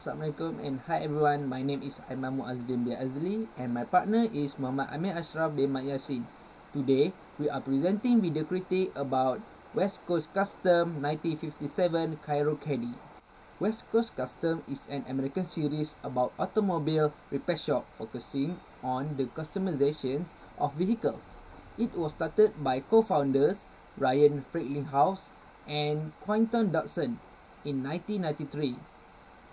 Assalamualaikum and hi everyone, my name is Aiman Muazzin bin Azli and my partner is Muhammad Amir Ashraf bin Mat Yassin. Today, we are presenting video critique about West Coast Custom 1957 Chiro Caddy. West Coast Custom is an American series about automobile repair shop focusing on the customizations of vehicles. It was started by co-founders Ryan Friedlinghaus and Quinton Dodson in 1993.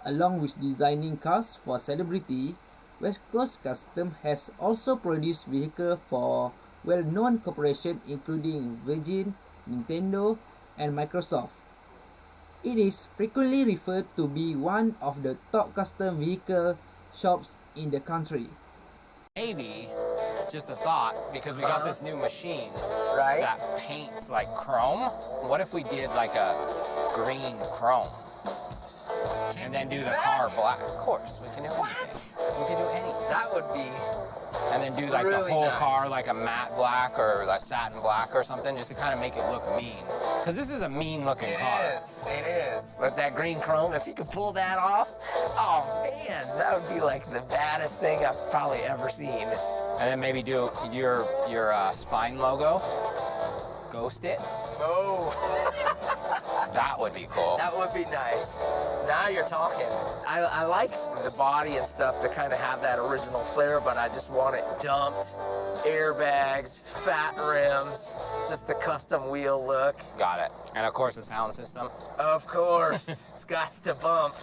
Along with designing cars for celebrity, West Coast Custom has also produced vehicles for well-known corporations including Virgin, Nintendo, and Microsoft. It is frequently referred to be one of the top custom vehicle shops in the country. Maybe, just a thought, because we got this new machine Right. that paints like chrome. What if we did like a green chrome? And then do the car black. Of course, we can do anything. We can do anything. That would be And then do like the really whole nice. car like a matte black or like satin black or something, just to kind of make it look mean. Because this is a mean looking car. It is. But that green chrome, if you could pull that off, oh man, that would be like the baddest thing I've probably ever seen. And then maybe do your spine logo. Ghost it. Oh, That would be cool. that would be nice. Now you're talking. I like the body and stuff to kind of have that original flair, but I just want it dumped. Airbags, fat rims, just the custom wheel look. Got it. And of course the sound system. Of course, it's got to bump.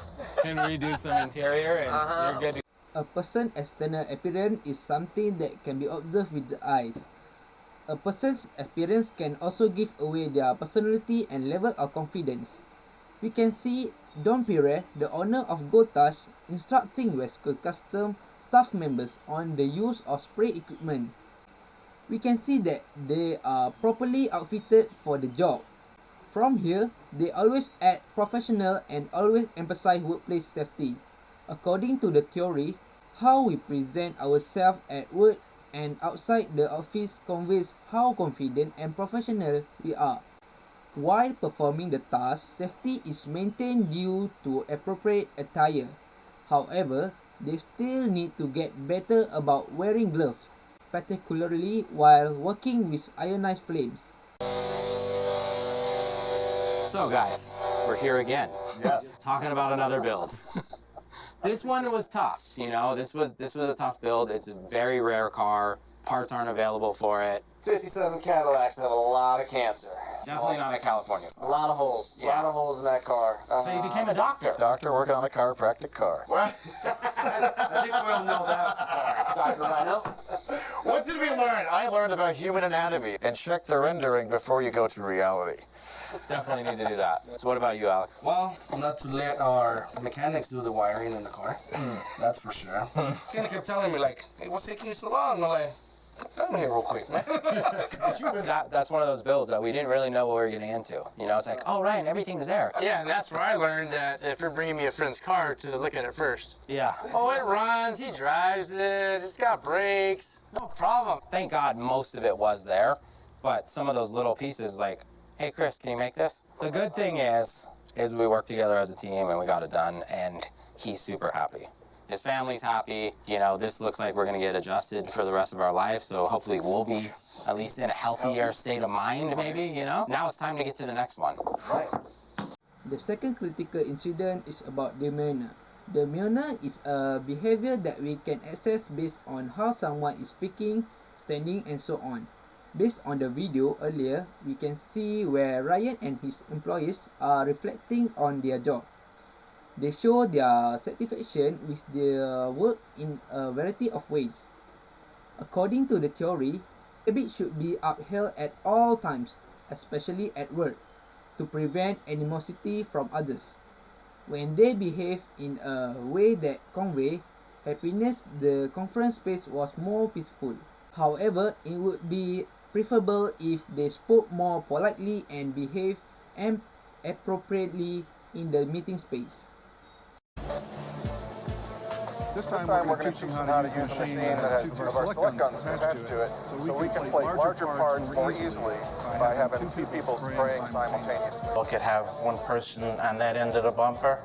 And redo some interior and you're good to A person's external appearance is something that can be observed with the eyes. A person's appearance can also give away their personality and level of confidence. We can see Don Pire, the owner of Gold Touch, instructing West Coast Custom staff members on the use of spray equipment. We can see that they are properly outfitted for the job. From here, they always act professional and always emphasize workplace safety. According to the theory, how we present ourselves at work and outside the office conveys how confident and professional we are. While performing the task, safety is maintained due to appropriate attire. However, they still need to get better about wearing gloves, particularly while working with ionized flames. So guys, we're here again. Yes. Talking about another build. This one was tough, you know, this was a tough build. It's a very rare car. Parts aren't available for it. 57 Cadillacs have a lot of cancer. Definitely not a California A car. lot of holes. A Yeah. lot of holes in that car. So you became a doctor. Doctor working on a chiropractic car. I think we'll know that part. Dr. Rhino? What did we learn? I learned about human anatomy and check the rendering before you go to reality. Definitely need to do that. So what about you, Alex? Well, not to let our mechanics do the wiring in the car. That's for sure. He kept telling me, like, hey, what's taking you so long? I'm like, come here real quick, man. That's one of those builds that we didn't really know what we were getting into. You know, it's like, oh, Ryan, everything's there. Yeah, and that's where I learned that if you're bringing me a friend's car, to look at it first. Yeah. Oh, it runs, he drives it, it's got brakes, no problem. Thank God most of it was there, but some of those little pieces, like, hey, Chris, can you make this? The good thing is we worked together as a team and we got it done, and he's super happy. His family's happy. You know, this looks like we're going to get adjusted for the rest of our life, so hopefully we'll be at least in a healthier state of mind, maybe, you know? Now it's time to get to the next one. Right. The second critical incident is about demeanor. Demeanor is a behavior that we can assess based on how someone is speaking, standing, and so on. Based on the video earlier, we can see where Ryan and his employees are reflecting on their job. They show their satisfaction with their work in a variety of ways. According to the theory, habit should be upheld at all times, especially at work, to prevent animosity from others. When they behave in a way that convey happiness, the conference space was more peaceful. However, it would be preferable if they spoke more politely and behaved appropriately in the meeting space. This time we're going to teach them how to use a machine that has one of our select guns attached to it, so we can plate larger parts more easily by having two people spraying simultaneously. We could have one person on that end of the bumper,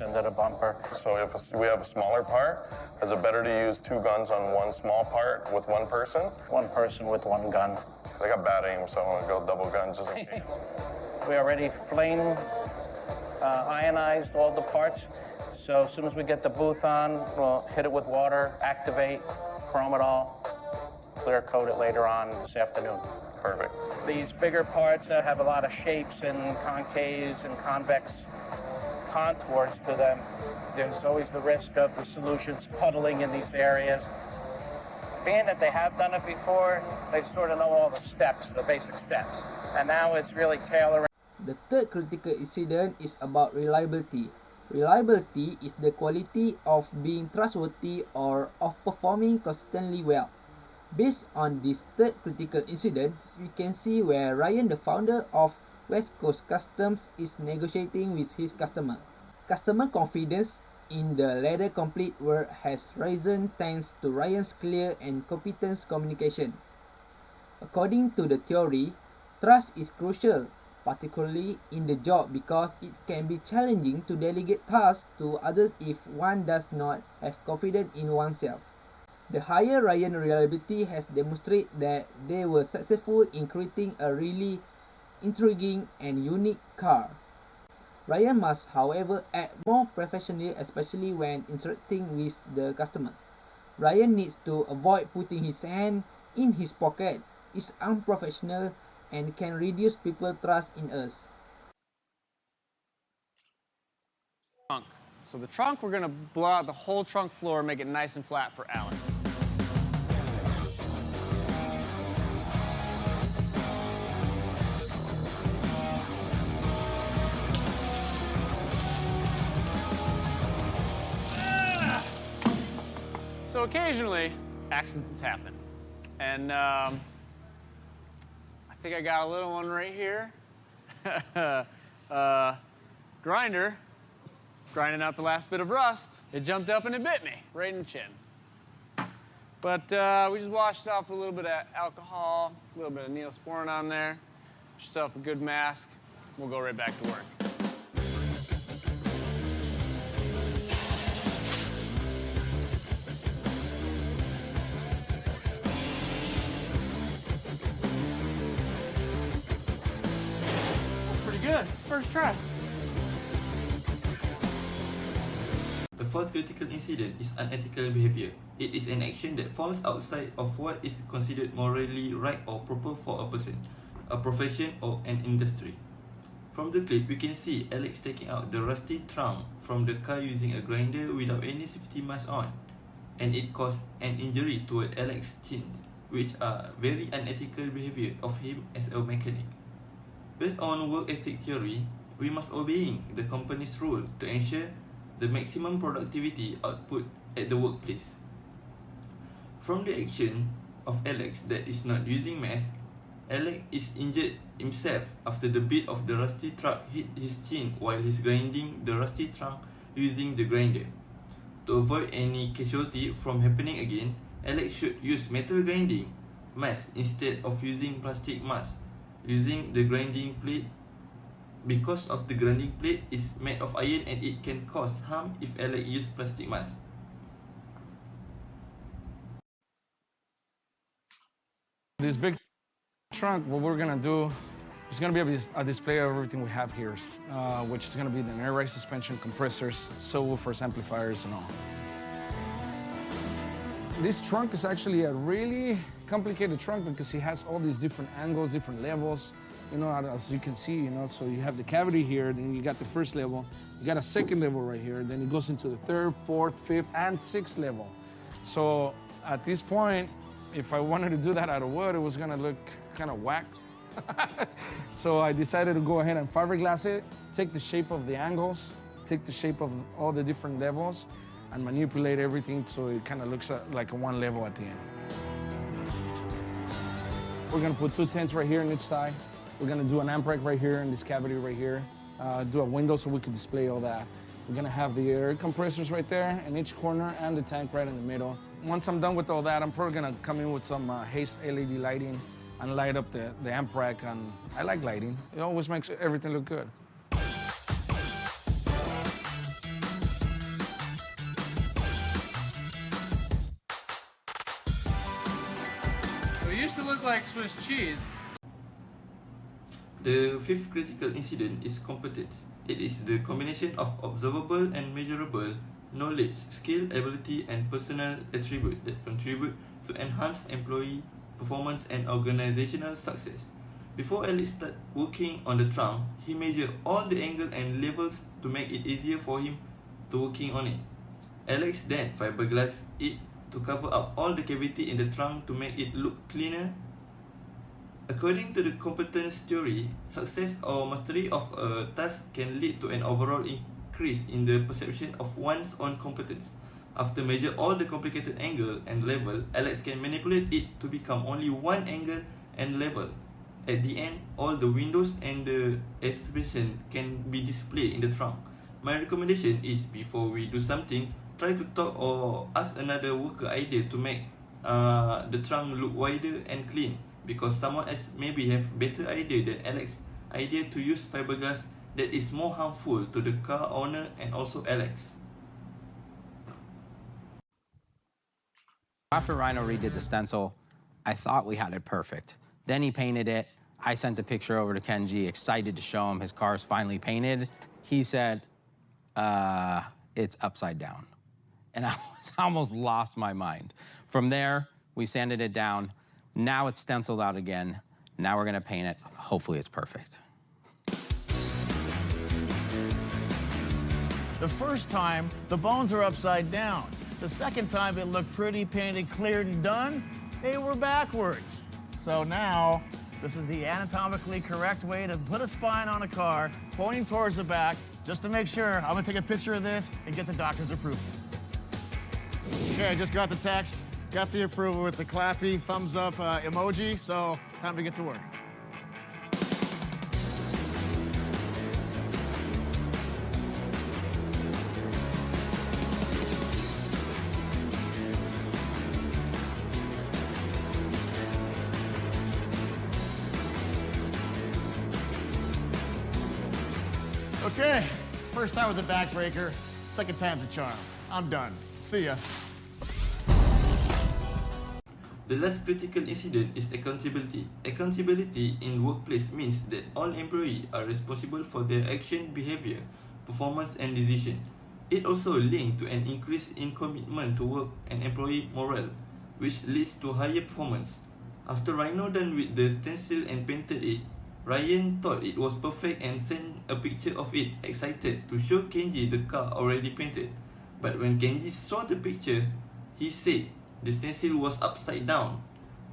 into the bumper. So if we have a smaller part, is it better to use 2 guns on one small part with one person? One person with one gun. I got bad aim, so I'm gonna go double guns just in case. We already flame ionized all the parts. So as soon as we get the booth on, we'll hit it with water, activate, chrome it all, clear coat it later on this afternoon. Perfect. These bigger parts that have a lot of shapes and concaves and convex contours to them, there's always the risk of the solutions puddling in these areas. Being that they have done it before, they sort of know all the steps, the basic steps. And now it's really tailoring. The third critical incident is about reliability. Reliability is the quality of being trustworthy or of performing consistently well. Based on this third critical incident, we can see where Ryan, the founder of West Coast Customs, is negotiating with his customer. Customer confidence in the leather complete work has risen thanks to Ryan's clear and competent communication. According to the theory, trust is crucial, particularly in the job because it can be challenging to delegate tasks to others if one does not have confidence in oneself. The higher Ryan reliability has demonstrated that they were successful in creating a really intriguing and unique car. Ryan must, however, act more professionally, especially when interacting with the customer. Ryan needs to avoid putting his hand in his pocket. It's unprofessional and can reduce people's trust in us. So the trunk, we're gonna blow out the whole trunk floor, make it nice and flat for Alex. So occasionally, accidents happen. And I think I got a little one right here. Grinding out the last bit of rust. It jumped up and it bit me right in the chin. But we just washed it off with a little bit of alcohol, a little bit of Neosporin on there. Get yourself a good mask. We'll go right back to work. Good. First try. The fourth critical incident is unethical behavior. It is an action that falls outside of what is considered morally right or proper for a person, a profession, or an industry. From the clip, we can see Alex taking out the rusty trunk from the car using a grinder without any safety mask on, and it caused an injury to Alex's chin, which are very unethical behavior of him as a mechanic. Based on work ethic theory, we must obey the company's rule to ensure the maximum productivity output at the workplace. From the action of Alex that is not using mask, Alex is injured himself after the bit of the rusty trunk hit his chin while he's grinding the rusty trunk using the grinder. To avoid any casualty from happening again, Alex should use metal grinding mask instead of using plastic mask. Using the grinding plate, because of the grinding plate is made of iron and it can cause harm if Alex use plastic mask. This big trunk, what we're gonna do is gonna be a display of everything we have here, which is gonna be the air ride suspension, compressors, subwoofers, amplifiers, and all. This trunk is actually a really complicated trunk because it has all these different angles, different levels, you know, as you can see, you know, so you have the cavity here, then you got the first level, you got a second level right here, then it goes into the third, fourth, fifth, and sixth level. So at this point, if I wanted to do that out of wood, it was gonna look kind of whack. So I decided to go ahead and fiberglass it, take the shape of the angles, take the shape of all the different levels, and manipulate everything so it kind of looks like a one level at the end. We're gonna put 2 tents right here on each side. We're gonna do an amp rack right here in this cavity right here. Do a window so we can display all that. We're gonna have the air compressors right there in each corner and the tank right in the middle. Once I'm done with all that, I'm probably gonna come in with some haze LED lighting and light up the amp rack. And I like lighting. It always makes everything look good. used to look like Swiss cheese. The fifth critical incident is competence. It is the combination of observable and measurable knowledge, skill, ability, and personal attributes that contribute to enhance employee performance and organizational success. Before Alex started working on the trunk, he measured all the angles and levels to make it easier for him to working on it. Alex then fiberglassed it to cover up all the cavity in the trunk to make it look cleaner. According to the competence theory, success or mastery of a task can lead to an overall increase in the perception of one's own competence. After measure all the complicated angle and level, Alex can manipulate it to become only one angle and level. At the end, all the windows and the exhibition can be displayed in the trunk. My recommendation is, before we do something, try to talk or ask another worker idea to make the trunk look wider and clean, because someone else maybe have better idea than Alex's idea to use fiberglass that is more harmful to the car owner and also Alex. After Rhino redid the stencil, I thought we had it perfect. Then he painted it. I sent a picture over to Kenji, excited to show him his car is finally painted. He said, it's upside down. And I almost lost my mind. From there, we sanded it down. Now it's stenciled out again. Now we're gonna paint it. Hopefully it's perfect. The first time, the bones are upside down. The second time it looked pretty, painted, cleared, and done, they were backwards. So now, this is the anatomically correct way to put a spine on a car, pointing towards the back. Just to make sure, I'm gonna take a picture of this and get the doctor's approval. Okay, I just got the text, got the approval. It's a clappy, thumbs up emoji, so time to get to work. Okay, first time was a backbreaker, second time's a charm. I'm done. See ya. The last critical incident is accountability. Accountability in workplace means that all employees are responsible for their action, behavior, performance, and decision. It also linked to an increase in commitment to work and employee morale, which leads to higher performance. After Rhino done with the stencil and painted it, Ryan thought it was perfect and sent a picture of it, excited to show Kenji the car already painted. But when Kenji saw the picture, he said the stencil was upside down.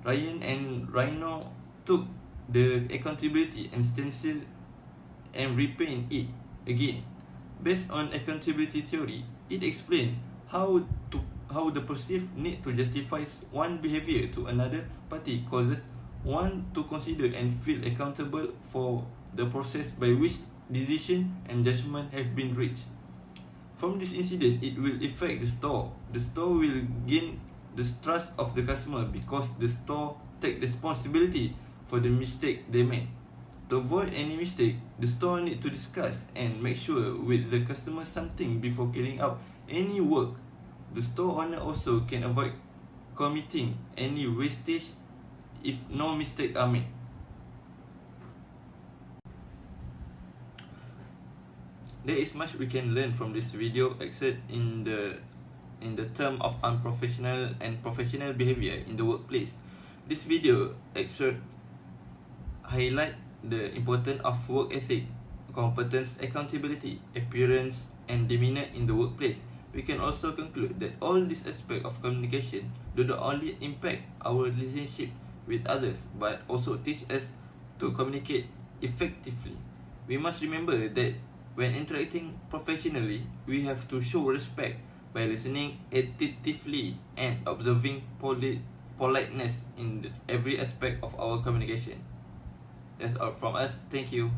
Ryan and Rhino took the accountability and stencil and repaint it again. Based on accountability theory, it explained how the perceived need to justify one behavior to another party causes one to consider and feel accountable for the process by which decision and judgment have been reached. From this incident, it will affect the store. The store will gain the trust of the customer because the store take responsibility for the mistake they made. To avoid any mistake, the store need to discuss and make sure with the customer something before carrying out any work. The store owner also can avoid committing any wastage if no mistake are made. There is much we can learn from this video, except in the term of unprofessional and professional behavior in the workplace. This video excerpt highlight the importance of work ethic, competence, accountability, appearance, and demeanor in the workplace. We can also conclude that all these aspects of communication do not only impact our relationship with others, but also teach us to communicate effectively. We must remember that when interacting professionally, we have to show respect by listening attentively and observing politeness in every aspect of our communication. That's all from us. Thank you.